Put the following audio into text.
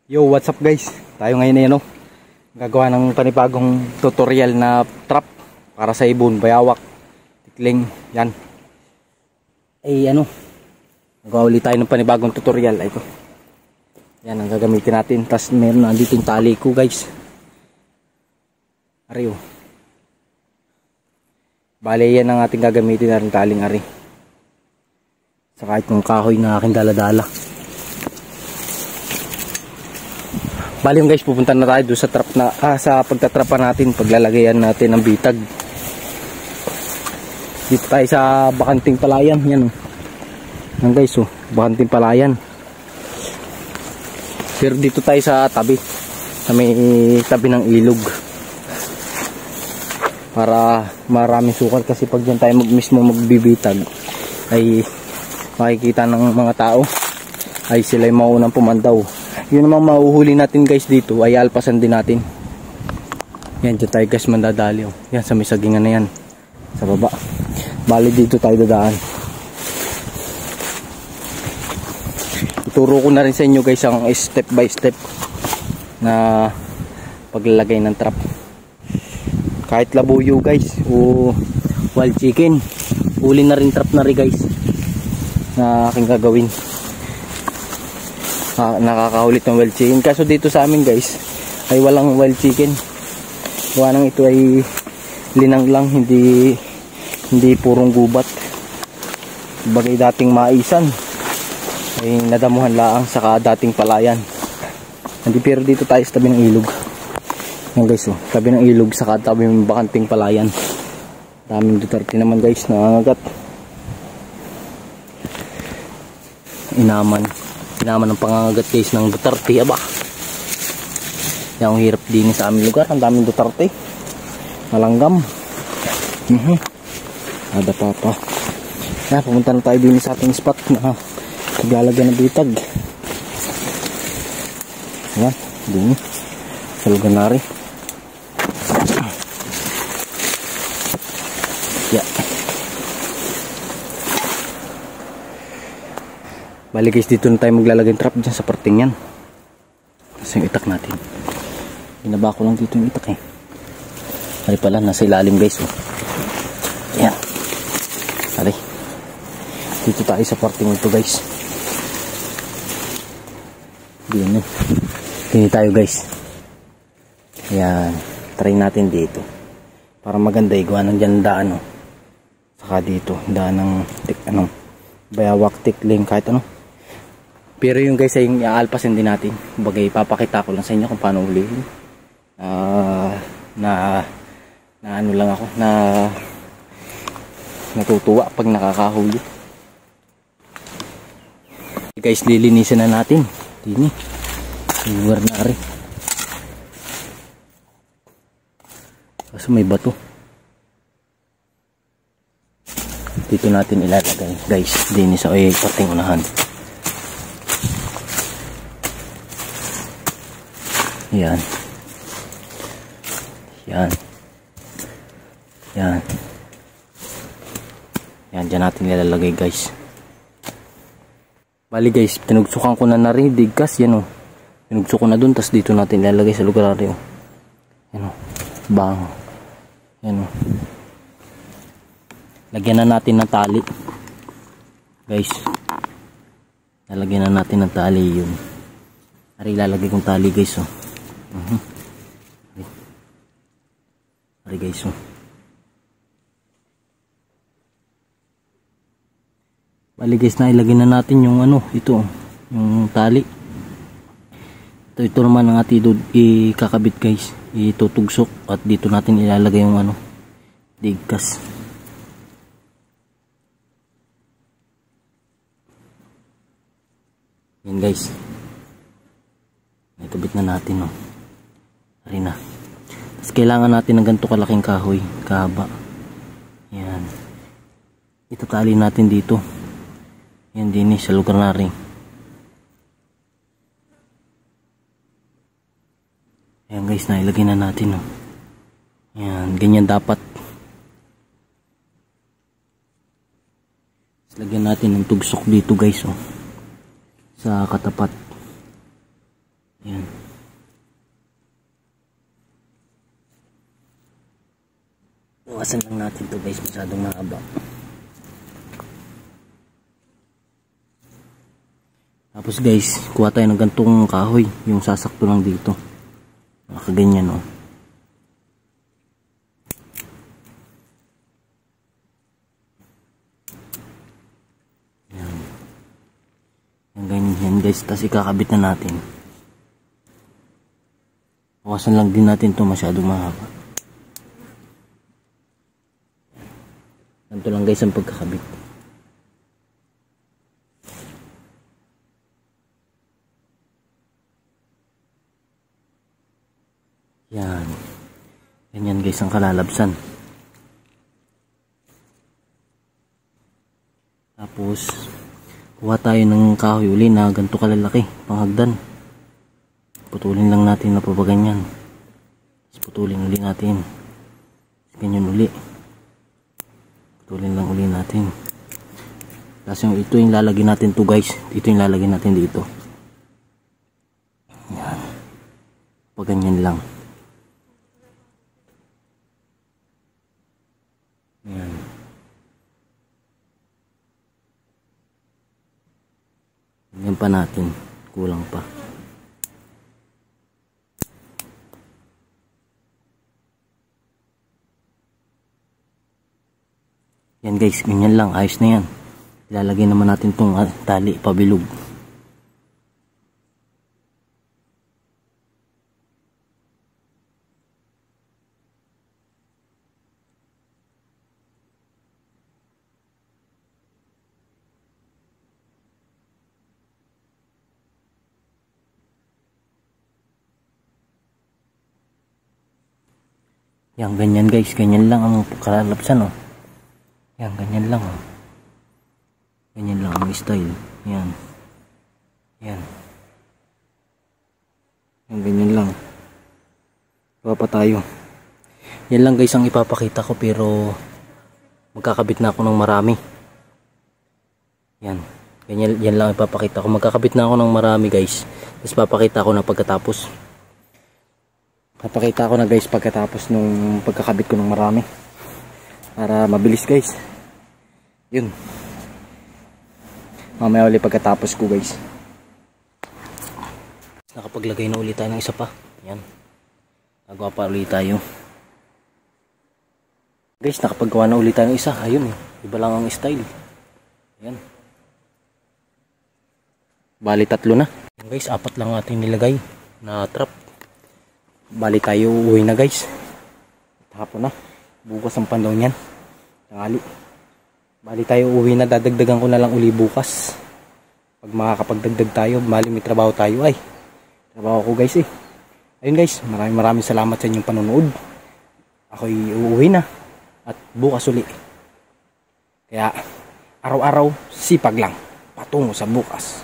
Yo, what's up guys? Tayo ngayon ay gagawa ng panibagong tutorial na trap para sa ibon, bayawak, tikling, yan. Ay gagawa ulit tayo ng panibagong tutorial. Ito. Yan ang gagamitin natin. Tapos meron na dito yung tali ko guys. Ari oh. Bale yan ang ating gagamitin na rin taling ari. Saka itong kahoy na aking daladala. Bali yung guys, pupunta na tayo doon sa trap na sa pagtatrapan natin, paglalagayan natin ng bitag. Dito tayo sa bakanting palayan, yan oh. Yan guys oh, bakanting palayan. Pero dito tayo sa tabi, sa may tabi ng ilog. Para maraming sukal kasi pag dyan tayo mismo magbibitag ay makikita ng mga tao ay sila'y maunang pumandaw. Yun namang mahuhuli natin guys dito ay alpasan din natin. Yan, dyan tayo guys mandadali oh. Yan sa may sagingan na yan sa baba. Bali dito tayo dadaan. Ituro ko na rin sa inyo guys ang step by step na paglalagay ng trap. Kahit labuyo guys o wild chicken, huli na rin trap na rin guys na aking gagawin. Nakakahulit ng wild chicken. Kaso dito sa amin guys ay walang wild chicken. Gawa nang ito ay linang lang, hindi purong gubat. Bagay dating maisan ay nadamuhan laang saka dating palayan. Hindi, pero dito tayo sa tabi ng ilog. Yan guys oh, tabi ng ilog saka tabi ng bakanting palayan. Daming Duterte naman guys nangangagat. Inaman ng pangangagat guys ng Duterte, aba. Yan ang hirap din sa aming lugar, ang daming Duterte. Malanggam. Ada pa. Pumunta na tayo din sa ating spot na naglalagyan ng bitag. Yan, din sa lugar na rin. Yeah. Bali guys, dito na tayo maglalagay ng trap dyan sa parting yan. Kasi yung itak natin, binaba ko lang dito yung itak eh. Ari pala, nasa ilalim guys oh. Yan. Ari, dito tayo sa parting ito guys. Dito tayo guys. Yan, try natin dito para maganda igawa ng dyan daan oh. Saka dito daan ng bayawak, tikling, kahit ano. Pero yung guys ay aalpasin din natin. Bagay papakita ko lang sa inyo kung paano ulihin. Na ano lang ako, na natutuwa pag nakakahuli. Guys, lilinisin na natin. Dini. Lugar na rin. Kasi may bato. Dito natin ilalagay guys. Dini sa parting unahan. Yan. Yan, dyan natin ilalagay guys. Bali guys, tinugsukan ko na rin digkas, yan oh. Tinugsuk ko na dun, tas dito natin ilalagay sa lugar rin oh. Yan oh. Bang. Yan oh. Lagyan na natin ng tali. Guys. Lalagyan na natin ng tali yun. Ari, ilalagay kong tali guys oh. Ari guys oh. Bali guys, na ilagay na natin yung ito yung tali. Ito naman ang ating ikakabit guys, itutugsok at dito natin ilalagay yung digkas. Yan guys, ikabit na natin oh. Ari na. Tapos kailangan natin ng ganito kalaking kahoy, kahaba. Yan. Itatali natin dito. Yan din sa lugar na rin. Ayan guys, nailagay na natin oh. Yan, ganyan dapat. Tapos lagyan natin ng tugsok dito guys oh. Sa katapat. Yan. Bawasan lang natin to guys, masyadong mahaba. Tapos guys, kuha tayo ng gantong kahoy, yung sasakto lang dito. Nakaganyan o. Yan. Yung ganyan guys, tapos ikakabit na natin. Bawasan lang din natin to, masyadong mahaba. Ganito lang guys ang pagkakabit. Yan. Ganyan guys ang kalalabsan. Tapos kuha tayo ng kahoy uli na ganito kalalaki, panghagdan. Putulin lang natin na pabaganyan. Tapos putulin uli natin. Ganyan uli. Putulin lang uli natin. Tapos ito yung lalagyan natin to guys. Ito yung lalagyan natin dito. Yan. Paganyan lang. Yan. Yan pa natin. Kulang pa. Yan guys, ganyan lang. Ayos na yan. Ilalagay naman natin tong tali pabilog. Yan, ganyan guys. Ganyan lang ang kalalapsan, oh. Yan, ganyan lang, oh. Ganyan lang ang style. Yan. Yan. Yan, ganyan lang. Gawa pa tayo. Yan lang guys ang ipapakita ko, pero magkakabit na ako ng marami. Yan. Ganyan, yan lang ipapakita ko. Magkakabit na ako ng marami guys. Tapos papakita ko na pagkatapos. Papakita ko na guys pagkatapos nung pagkakabit ko ng marami. Para mabilis guys. Yun. Mamaya ulit pagkatapos ko guys. Nakapaglagay na ulit tayo ng isa pa. Yan. Nagawa pa ulit tayo. Guys, nakapagawa na ulit tayo ng isa. Ayun eh. Iba lang ang style. Yan. Bali 3 na. Yan guys, 4 lang ating nilagay na trap. Bali tayo uwi na guys. Hapon na. Bukas ang pandaw niyan. Tangali. Bali tayo uwi na. Dadagdagan ko na lang uli bukas. Pag makakapagdagdag tayo, bali may trabaho tayo ay. Trabaho ko guys eh. Ayun guys, maraming salamat sa inyong panonood. Ako'y uuwi na. At bukas uli. Kaya araw-araw sipag lang. Patungo sa bukas.